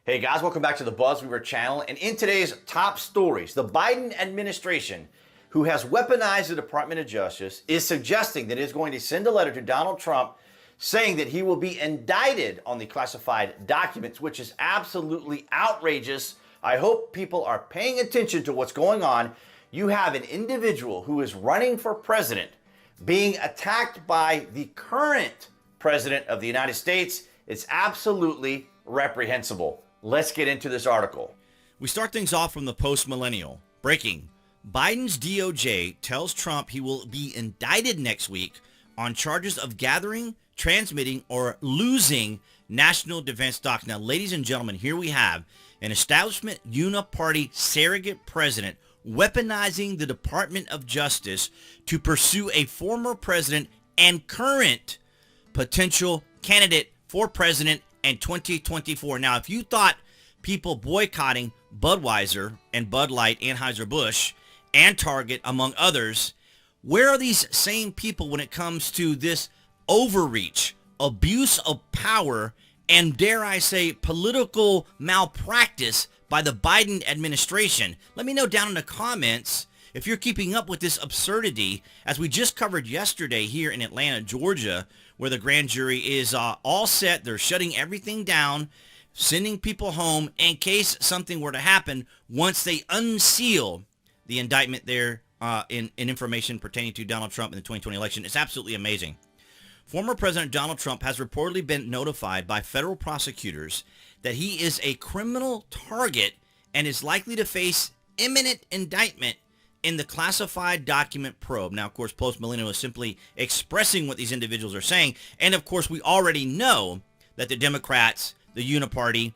Hey guys, welcome back to the BuzWeaver channel. And in today's top stories, the Biden administration, who has weaponized the Department of Justice, is suggesting that it is going to send a letter to Donald Trump saying that he will be indicted on the classified documents, which is absolutely outrageous. I hope people are paying attention to what's going on. You have an individual who is running for president being attacked by the current president of the United States. It's absolutely reprehensible. Let's get into this article. We start things off from the post-millennial. Breaking. Biden's DOJ tells Trump he will be indicted next week on charges of gathering, transmitting, or losing national defense stock. Now, ladies and gentlemen, here we have an establishment uniparty surrogate president weaponizing the Department of Justice to pursue a former president and current potential candidate for president in 2024. Now, if you thought people boycotting Budweiser and Bud Light, Anheuser-Busch, and Target, among others, where are these same people when it comes to this overreach, abuse of power, and dare I say, political malpractice by the Biden administration? Let me know down in the comments if you're keeping up with this absurdity, as we just covered yesterday here in Atlanta, Georgia, where the grand jury is all set. They're shutting everything down, sending people home in case something were to happen once they unseal the indictment there in information pertaining to Donald Trump in the 2020 election. It's absolutely amazing. Former President Donald Trump has reportedly been notified by federal prosecutors that he is a criminal target and is likely to face imminent indictment in the classified document probe. Now, of course, Post-Millennial is simply expressing what these individuals are saying. And, of course, we already know that the Democrats, the Uniparty,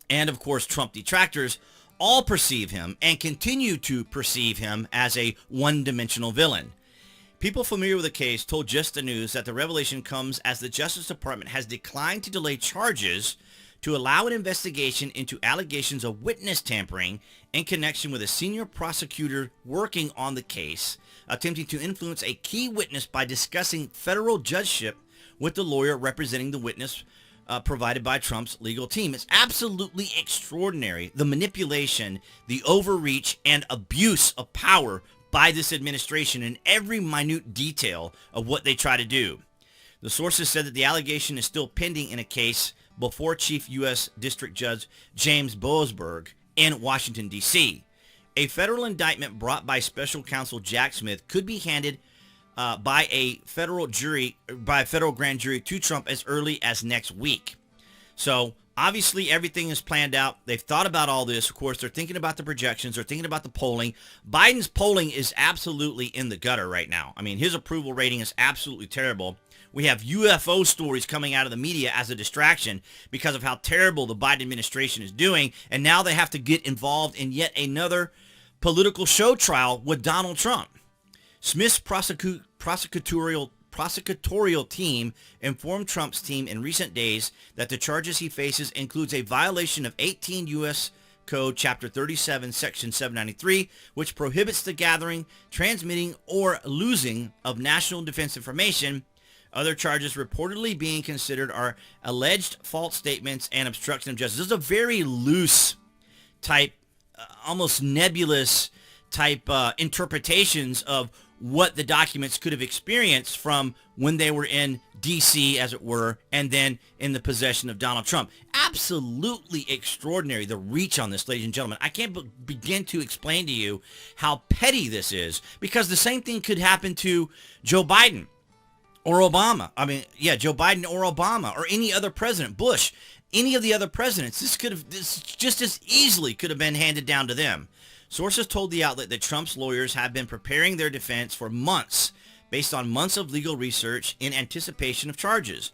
and, of course, Trump detractors all perceive him and continue to perceive him as a one-dimensional villain. People familiar with the case told Just the News that the revelation comes as the Justice Department has declined to delay charges to allow an investigation into allegations of witness tampering in connection with a senior prosecutor working on the case, attempting to influence a key witness by discussing federal judgeship with the lawyer representing the witness provided by Trump's legal team. It's absolutely extraordinary, the manipulation, the overreach, and abuse of power by this administration in every minute detail of what they try to do. The sources said that the allegation is still pending in a case before Chief U.S. District Judge James Boasberg in Washington, D.C. A federal indictment brought by Special Counsel Jack Smith could be handed by a federal grand jury to Trump as early as next week. So obviously everything is planned out. They've thought about all this. Of course, they're thinking about the projections. They're thinking about the polling. Biden's polling is absolutely in the gutter right now. I mean, his approval rating is absolutely terrible. We have UFO stories coming out of the media as a distraction because of how terrible the Biden administration is doing. And now they have to get involved in yet another political show trial with Donald Trump. Smith's prosecutorial team informed Trump's team in recent days that the charges he faces includes a violation of 18 U.S. Code Chapter 37, Section 793, which prohibits the gathering, transmitting, or losing of national defense information. Other charges reportedly being considered are alleged false statements and obstruction of justice. This is a very loose type, almost nebulous type interpretations of what the documents could have experienced from when they were in D.C., as it were, and then in the possession of Donald Trump. Absolutely extraordinary, the reach on this, ladies and gentlemen. I can't begin to explain to you how petty this is, because the same thing could happen to Joe Biden or Obama. Joe Biden or Obama or any other president, Bush, any of the other presidents. This just as easily could have been handed down to them. Sources told the outlet that Trump's lawyers have been preparing their defense for months, based on months of legal research in anticipation of charges.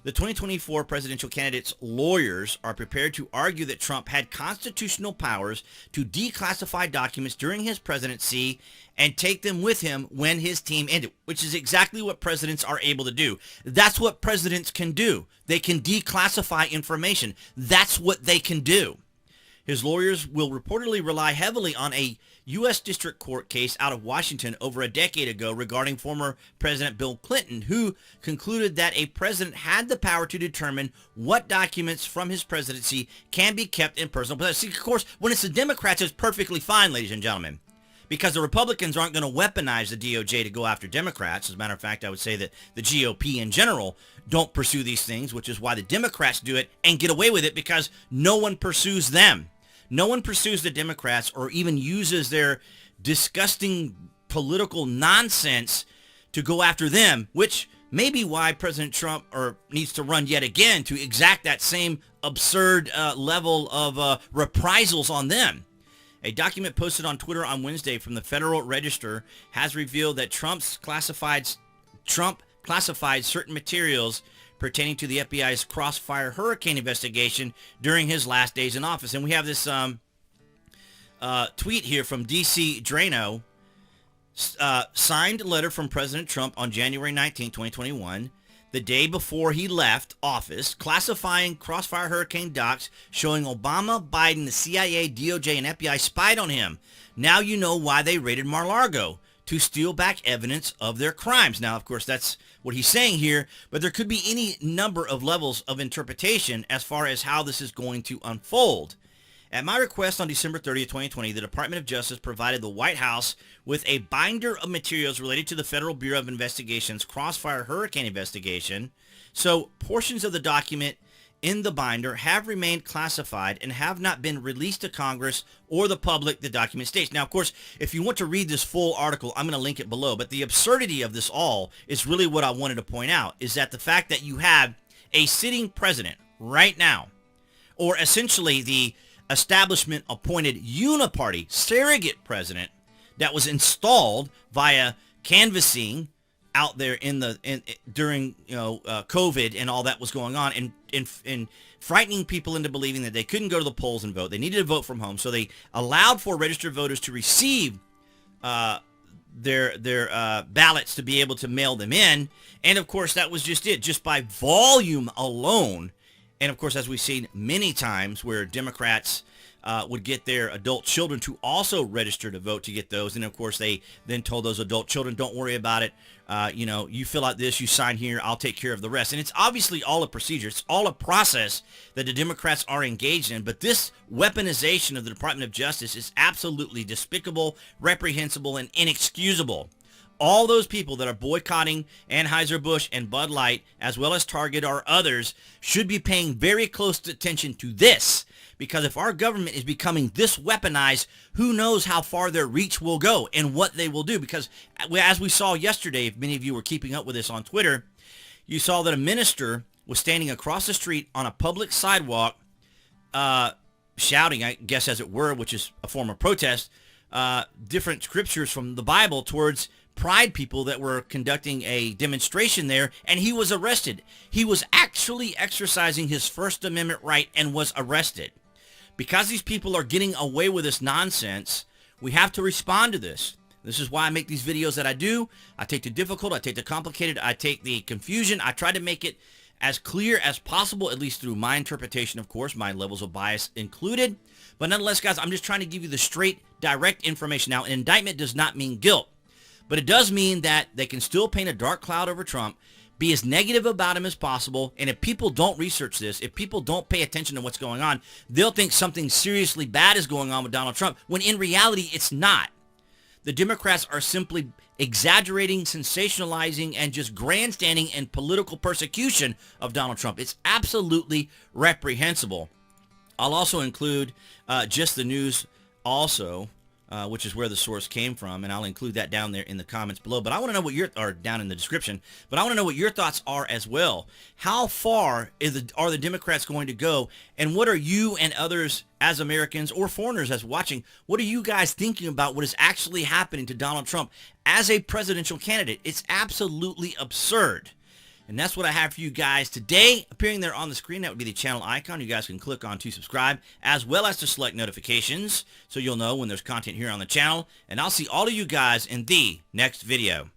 The 2024 presidential candidate's lawyers are prepared to argue that Trump had constitutional powers to declassify documents during his presidency and take them with him when his team ended, which is exactly what presidents are able to do. That's what presidents can do. They can declassify information. That's what they can do. His lawyers will reportedly rely heavily on a U.S. District Court case out of Washington over a decade ago regarding former President Bill Clinton, who concluded that a president had the power to determine what documents from his presidency can be kept in personal possession. See, of course, when it's the Democrats, it's perfectly fine, ladies and gentlemen, because the Republicans aren't going to weaponize the DOJ to go after Democrats. As a matter of fact, I would say that the GOP in general don't pursue these things, which is why the Democrats do it and get away with it, because no one pursues them. No one pursues the Democrats or even uses their disgusting political nonsense to go after them, which may be why President Trump needs to run yet again to exact that same absurd level of reprisals on them. A document posted on Twitter on Wednesday from the Federal Register has revealed that Trump classified certain materials pertaining to the FBI's Crossfire hurricane investigation during his last days in office. And we have this tweet here from DC Drano, signed letter from President Trump on January 19, 2021, the day before he left office, classifying Crossfire hurricane docs showing Obama, Biden, the CIA, DOJ, and FBI spied on him. Now you know why they raided Mar-a-Lago, to steal back evidence of their crimes. Now, of course, that's what he's saying here, but there could be any number of levels of interpretation as far as how this is going to unfold. At my request on December 30th, 2020, the Department of Justice provided the White House with a binder of materials related to the Federal Bureau of Investigation's Crossfire hurricane investigation. So portions of the document in the binder have remained classified and have not been released to Congress or the public, the document states. Now, of course, if you want to read this full article, I'm going to link it below. But the absurdity of this all is really what I wanted to point out, is that the fact that you have a sitting president right now, or essentially the establishment appointed uniparty surrogate president that was installed via canvassing out there during COVID and all that was going on, and frightening people into believing that they couldn't go to the polls and vote. They needed to vote from home, so they allowed for registered voters to receive their ballots to be able to mail them in. And of course, that was just it, just by volume alone. And of course, as we've seen many times where Democrats would get their adult children to also register to vote to get those. And of course, they then told those adult children, don't worry about it. You fill out this, you sign here, I'll take care of the rest. And it's obviously all a procedure. It's all a process that the Democrats are engaged in. But this weaponization of the Department of Justice is absolutely despicable, reprehensible, and inexcusable. All those people that are boycotting Anheuser-Busch and Bud Light, as well as Target or others, should be paying very close attention to this. Because if our government is becoming this weaponized, who knows how far their reach will go and what they will do. Because as we saw yesterday, if many of you were keeping up with this on Twitter, you saw that a minister was standing across the street on a public sidewalk, shouting, I guess as it were, which is a form of protest, different scriptures from the Bible towards Pride people that were conducting a demonstration there, and he was arrested. He was actually exercising his First Amendment right and was arrested. Because these people are getting away with this nonsense, we have to respond to this. This is why I make these videos that I do. I take the difficult, I take the complicated, I take the confusion. I try to make it as clear as possible, at least through my interpretation, of course, my levels of bias included. But nonetheless, guys, I'm just trying to give you the straight, direct information. Now, an indictment does not mean guilt. But it does mean that they can still paint a dark cloud over Trump, be as negative about him as possible, and if people don't research this, if people don't pay attention to what's going on, they'll think something seriously bad is going on with Donald Trump, when in reality, it's not. The Democrats are simply exaggerating, sensationalizing, and just grandstanding and political persecution of Donald Trump. It's absolutely reprehensible. I'll also include just the news also, which is where the source came from, and I'll include that down there in the comments below. But I want to know what or down in the description, but I want to know what your thoughts are as well. How far are the Democrats going to go, and what are you and others as Americans or foreigners as watching, what are you guys thinking about what is actually happening to Donald Trump as a presidential candidate? It's absolutely absurd. And that's what I have for you guys today. Appearing there on the screen, that would be the channel icon. You guys can click on to subscribe, as well as to select notifications, so you'll know when there's content here on the channel. And I'll see all of you guys in the next video.